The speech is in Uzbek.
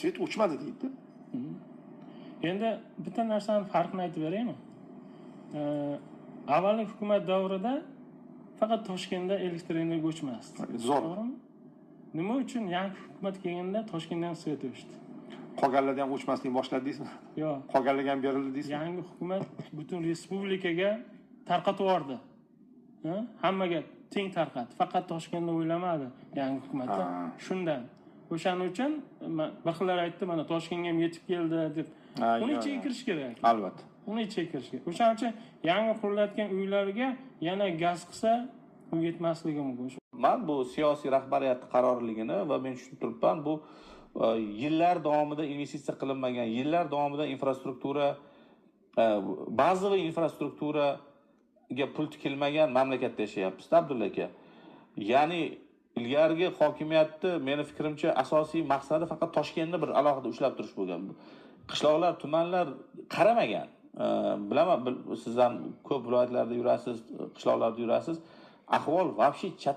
svet o'chmadi deydi. Endi bitta narsani farqini aytib beraymi? Avvalgi hukumat davrida faqat Toshkentda elektr energiya o'chmasdi. Zo'r. To'g'rimi? Nima uchun yangi hukumat kelganda Toshkentdan svet o'chdi? Qolganlarda ham o'chmaslikni boshladi deysizmi? Yo'q. Qolganlarga ham berildi deysizmi? Yangi hukumat butun respublikaga tarqatib yubordi. Hammaga teng tarqatdi. Faqat Toshkentni o'ylamadi yangi hukumatda. Shundan. O'shaning uchun bir xillar aytdi, mana Toshkentga ham yetib keldi deb. Uni ichiga kirish kerak. Albatta. Uni ichiga kirish kerak. O'shaning uchun yangi qurilayotgan uylarga yana gaz qilsa, u yetmasligi mumkin. Men bu siyosiy rahbariyat qarorligini va men tushunib turibman, bu yillar davomida investitsiya qilinmagan, yillar davomida infrastruktura, bazaviy infrastrukturaga pul tikilmagan mamlakatda yashayapmiz, Abdulla aka. Ya'ni ilgarigi hokimiyatni meni fikrimcha asosiy maqsadi faqat Toshkentni bir alohida ushlab turish bo'lgan. Qishloqlar, tumanlar qaramagan. Bilaman, siz ham ko'p viloyatlarda yurasiz, qishloqlarda yurasiz. Ahvol вообще chat